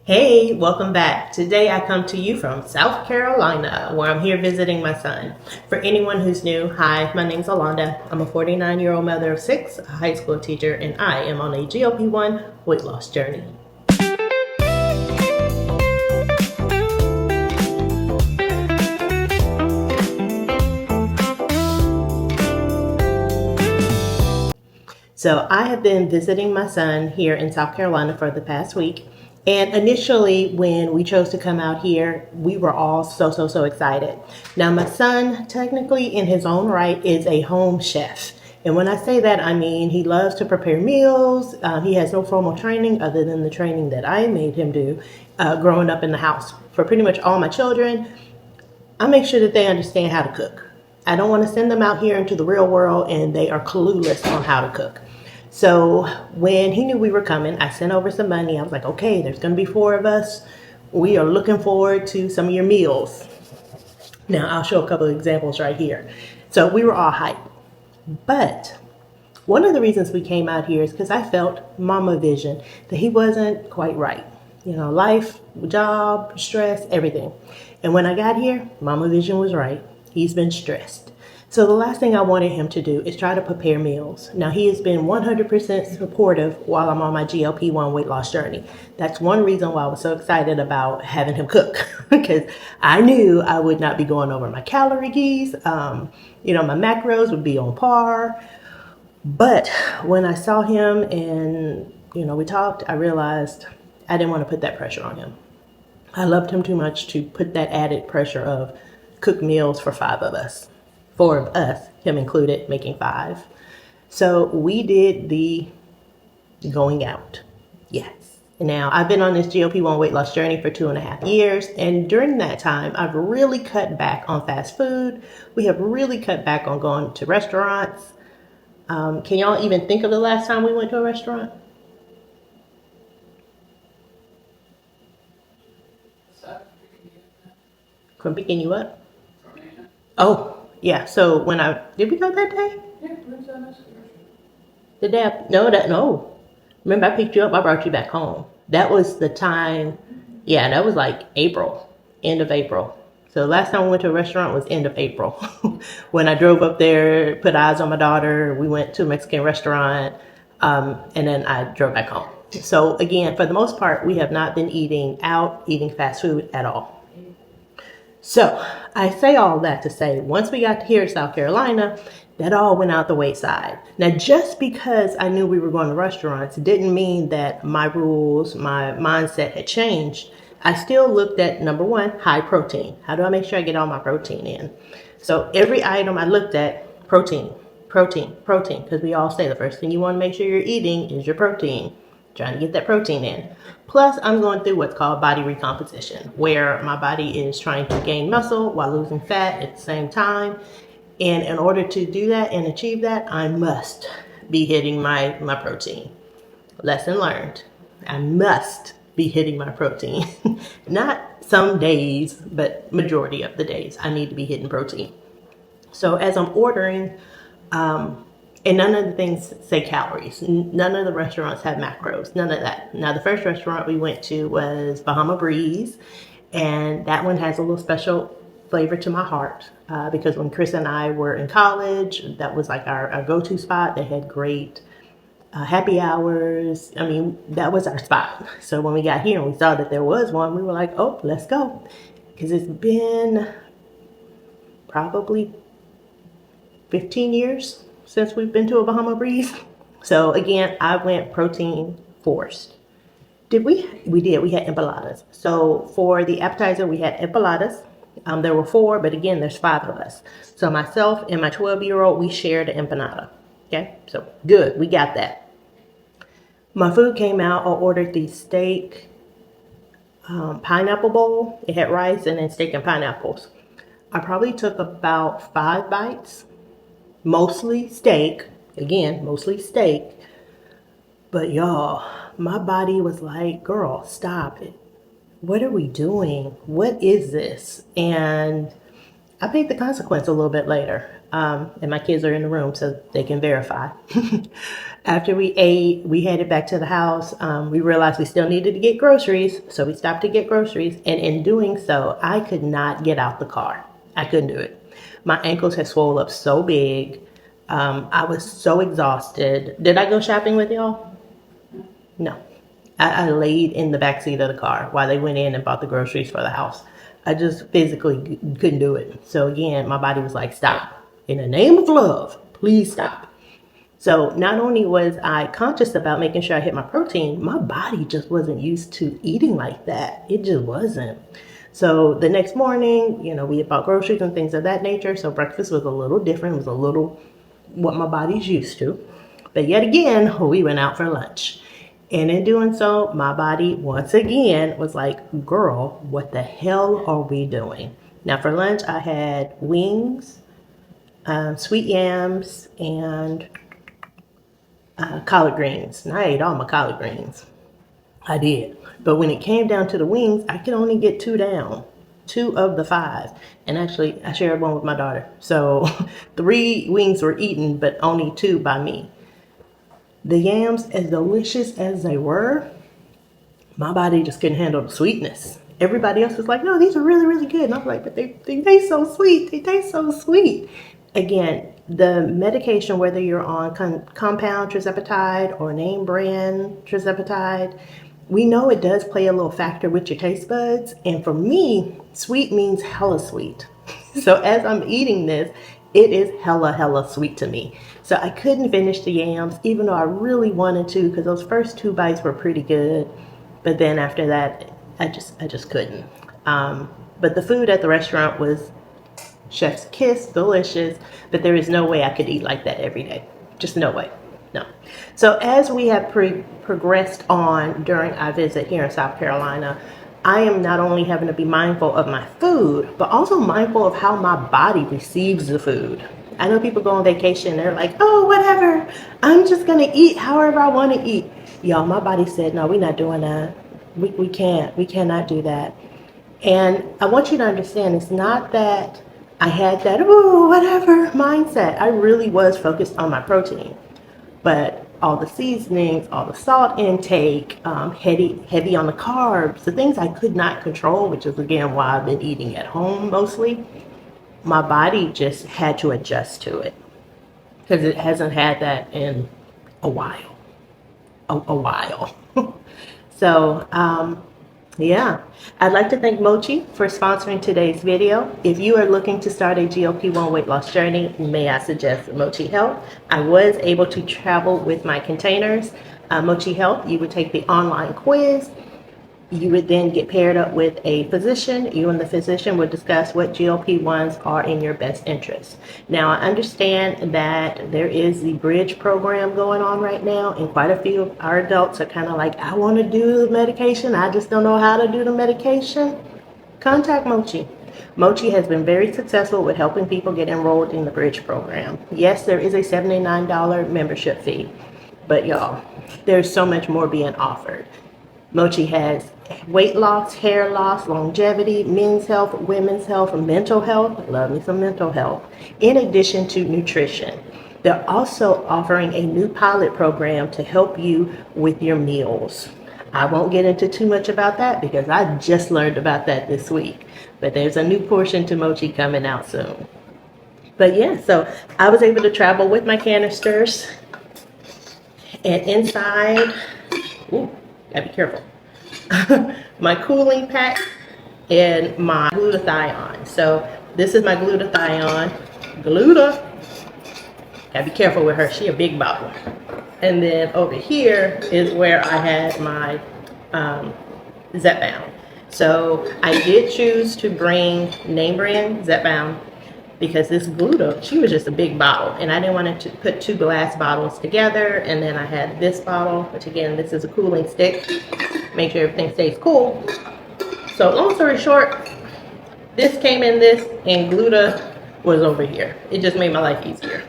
Hey, welcome back. Today I come to you from South Carolina, where I'm here visiting my son. For anyone who's new, hi, my name's Alonda. I'm a 49-year-old mother of six, a high school teacher, and I am on a GLP-1 weight loss journey. So I have been visiting my son here in South Carolina for the past week. And initially, when we chose to come out here, we were all so excited. Now, my son, technically in his own right, is a home chef. And when I say that, I mean he loves to prepare meals. He has no formal training other than the training that I made him do growing up in the house. For pretty much all my children, I make sure that they understand how to cook. I don't want to send them out here into the real world and they are clueless on how to cook. So when he knew we were coming, I sent over some money. I was like, okay, there's going to be 4 of us. We are looking forward to some of your meals. Now, I'll show a couple of examples right here. So we were all hyped. But one of the reasons we came out here is because I felt mama vision that he wasn't quite right. You know, life, job, stress, everything. And when I got here, mama vision was right. He's been stressed. So the last thing I wanted him to do is try to prepare meals. Now, he has been 100% supportive while I'm on my GLP-1 weight loss journey. That's one reason why I was so excited about having him cook, because I knew I would not be going over my calories. My macros would be on par. But when I saw him and, we talked, I realized I didn't want to put that pressure on him. I loved him too much to put that added pressure of cook meals for 5 of us. 4 of us, him included, making 5. So we did the going out. Yes. Now, I've been on this GLP-1 weight loss journey for 2.5 years. And during that time, I've really cut back on fast food. We have really cut back on going to restaurants. Can y'all even think of the last time we went to a restaurant? From picking you up? Oh, yeah. So did we go that day? The day no. Remember, I picked you up, I brought you back home. That was the time, yeah, that was like April, end of April. So the last time we went to a restaurant was end of April. When I drove up there, put eyes on my daughter, we went to a Mexican restaurant, and then I drove back home. So again, for the most part, we have not been eating fast food at all. So I say all that to say, once we got here to South Carolina, that all went out the wayside. Now, just because I knew we were going to restaurants didn't mean that my rules, my mindset had changed. I still looked at, number one, high protein. How do I make sure I get all my protein in? So every item I looked at, protein, because we all say the first thing you want to make sure you're eating is your protein. Trying to get that protein in. Plus, I'm going through what's called body recomposition, where my body is trying to gain muscle while losing fat at the same time. And in order to do that and achieve that, I must be hitting my protein. Lesson learned. I must be hitting my protein. Not some days, but majority of the days I need to be hitting protein. So as I'm ordering, and none of the things say calories. None of the restaurants have macros. None of that. Now, the first restaurant we went to was Bahama Breeze. And that one has a little special flavor to my heart. Because when Chris and I were in college, that was like our go-to spot. They had great happy hours. I mean, that was our spot. So when we got here and we saw that there was one, we were like, oh, let's go. Because it's been probably 15 years since we've been to a Bahama Breeze. So again, I went protein forced. Did we? We did. We had empanadas. So for the appetizer, we had empanadas. There were 4, but again, there's 5 of us. So myself and my 12-year-old, we shared an empanada. Okay, so good. We got that. My food came out. I ordered the steak pineapple bowl. It had rice and then steak and pineapples. I probably took about 5 bites. Mostly steak. Again, mostly steak. But y'all, my body was like, girl, stop it. What are we doing? What is this? And I paid the consequence a little bit later. And my kids are in the room so they can verify. After we ate, we headed back to the house. We realized we still needed to get groceries, so we stopped to get groceries. And in doing so, I could not get out the car. I couldn't do it. My ankles had swollen up so big. I was so exhausted. Did I go shopping with y'all? No. I laid in the back seat of the car while they went in and bought the groceries for the house. I just physically couldn't do it. So again, my body was like, stop. In the name of love, please stop. So not only was I conscious about making sure I hit my protein, my body just wasn't used to eating like that. It just wasn't. So the next morning, we had bought groceries and things of that nature. So breakfast was a little different. It was a little what my body's used to. But yet again, we went out for lunch. And in doing so, my body once again was like, girl, what the hell are we doing? Now for lunch, I had wings, sweet yams, and collard greens. And I ate all my collard greens. I did. But when it came down to the wings, I could only get 2 down. 2 of the 5. And actually, I shared one with my daughter. So 3 wings were eaten, but only 2 by me. The yams, as delicious as they were, my body just couldn't handle the sweetness. Everybody else was like, no, these are really, really good. And I was like, but they taste so sweet. They taste so sweet. Again, the medication, whether you're on compound tirzepatide or name brand tirzepatide, we know it does play a little factor with your taste buds. And for me, sweet means hella sweet. So as I'm eating this, it is hella sweet to me. So I couldn't finish the yams, even though I really wanted to, because those first 2 bites were pretty good. But then after that, I just couldn't. But the food at the restaurant was chef's kiss, delicious, but there is no way I could eat like that every day. Just no way. No. So as we have progressed on during our visit here in South Carolina, I am not only having to be mindful of my food, but also mindful of how my body receives the food. I know people go on vacation, they're like, oh, whatever, I'm just going to eat however I want to eat. Y'all, my body said, no, we're not doing that. We cannot do that. And I want you to understand, it's not that I had that, oh, whatever mindset. I really was focused on my protein. But all the seasonings, all the salt intake, heavy on the carbs, the things I could not control, which is again why I've been eating at home mostly, my body just had to adjust to it because it hasn't had that in a while. A while. So, yeah, I'd like to thank Mochi for sponsoring today's video. If you are looking to start a GLP-1 weight loss journey, may I suggest Mochi Health. I was able to travel with my containers. Mochi Health, you would take the online quiz. You would then get paired up with a physician. You and the physician would discuss what GLP-1s are in your best interest. Now, I understand that there is the bridge program going on right now, and quite a few of our adults are kind of like, I want to do the medication. I just don't know how to do the medication. Contact Mochi. Mochi has been very successful with helping people get enrolled in the bridge program. Yes, there is a $79 membership fee, but y'all, there's so much more being offered. Mochi has weight loss, hair loss, longevity, men's health, women's health, mental health. Love me some mental health. In addition to nutrition. They're also offering a new pilot program to help you with your meals. I won't get into too much about that because I just learned about that this week. But there's a new portion to Mochi coming out soon. But yeah, so I was able to travel with my canisters. And inside, ooh, gotta be careful. My cooling pack and my glutathione. So this is my glutathione. Gotta be careful with her. She a big bottle. And then over here is where I had my Zepbound. So I did choose to bring name brand Zepbound because this Gluta, she was just a big bottle, and I didn't want to put 2 glass bottles together. And then I had this bottle, which again, this is a cooling stick. Make sure everything stays cool. So long story short, this came in this, and Gluta was over here. It just made my life easier.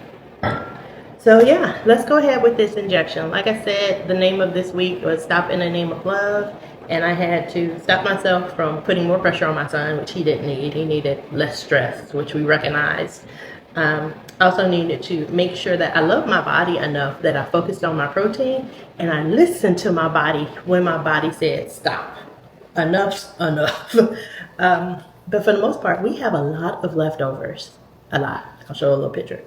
So yeah, let's go ahead with this injection. Like I said, the name of this week was Stop in the Name of Love. And I had to stop myself from putting more pressure on my son, which he didn't need. He needed less stress, which we recognized. I also needed to make sure that I love my body enough that I focused on my protein and I listened to my body when my body said stop. Enough's enough. But for the most part, we have a lot of leftovers. A lot. I'll show a little picture.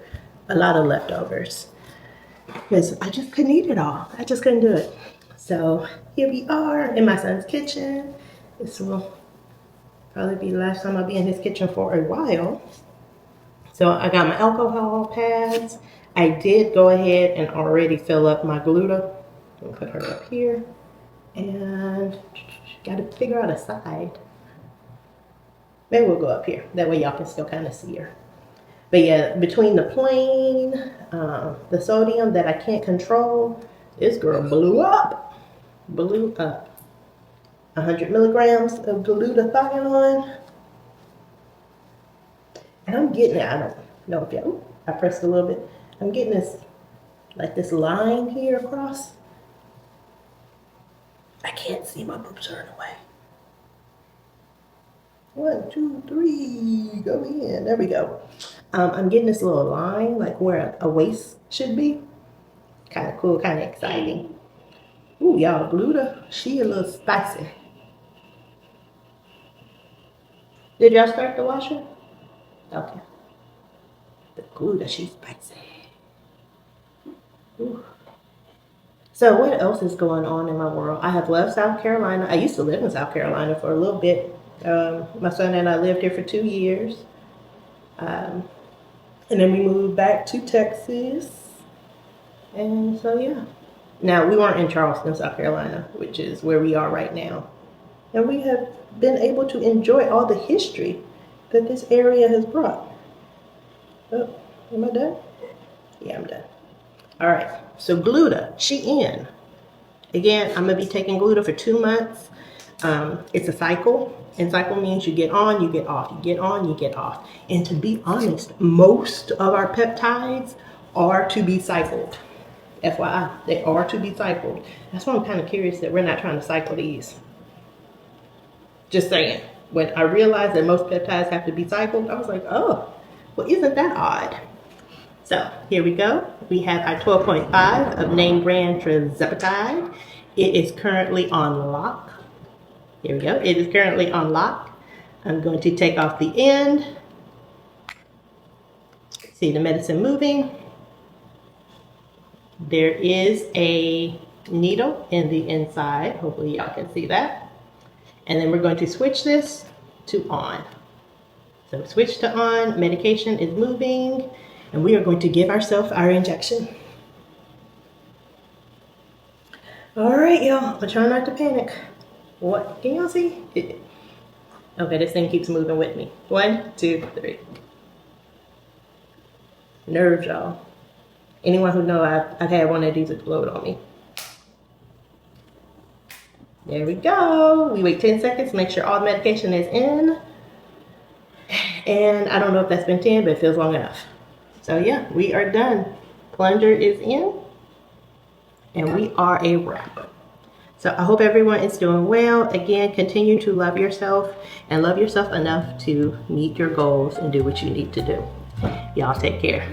A lot of leftovers. Because I just couldn't eat it all. I just couldn't do it. So here we are in my son's kitchen. This will probably be the last time I'll be in his kitchen for a while. So I got my alcohol pads. I did go ahead and already fill up my Gluta. I'll put her up here. And got to figure out a side. Maybe we'll go up here. That way y'all can still kind of see her. But yeah, between the plain, the sodium that I can't control, this girl blew up. Blew up. 100 milligrams of glutathione. And I'm getting it. I don't know if y'all, I pressed a little bit. I'm getting this, like this line here across. I can't see my boobs turn away. 1, 2, 3, go in. There we go. I'm getting this little line, like where a waist should be. Kind of cool, kind of exciting. Ooh, y'all, Gluta, she a little spicy. Did y'all start the washer? Okay. The Gluta, she's spicy. Ooh. So what else is going on in my world? I have left South Carolina. I used to live in South Carolina for a little bit. My son and I lived here for 2 years. And then we moved back to Texas. And so, yeah. Now, we weren't in Charleston, South Carolina, which is where we are right now. And we have been able to enjoy all the history that this area has brought. Oh, am I done? Yeah, I'm done. All right, so Gluta, she in. Again, I'm gonna be taking Gluta for 2 months. It's a cycle, and cycle means you get on, you get off, you get on, you get off. And to be honest, most of our peptides are to be cycled. FYI, they are to be cycled. That's why I'm kind of curious that we're not trying to cycle these. Just saying. When I realized that most peptides have to be cycled, I was like, oh, well, isn't that odd? So here we go. We have our 12.5 of name brand tirzepatide. It is currently on lock. Here we go. It is currently on lock. I'm going to take off the end. See the medicine moving. There is a needle in the inside. Hopefully y'all can see that. And then we're going to switch this to on. So switch to on, medication is moving, and we are going to give ourselves our injection. All right, y'all, I'm trying not to panic. What, can y'all see? Okay, this thing keeps moving with me. 1, 2, 3. Nerves, y'all. Anyone who knows, I've had one of these explode on me. There we go. We wait 10 seconds, make sure all the medication is in. And I don't know if that's been 10, but it feels long enough. So yeah, we are done. Plunger is in, and we are a wrap. So I hope everyone is doing well. Again, continue to love yourself and love yourself enough to meet your goals and do what you need to do. Y'all take care.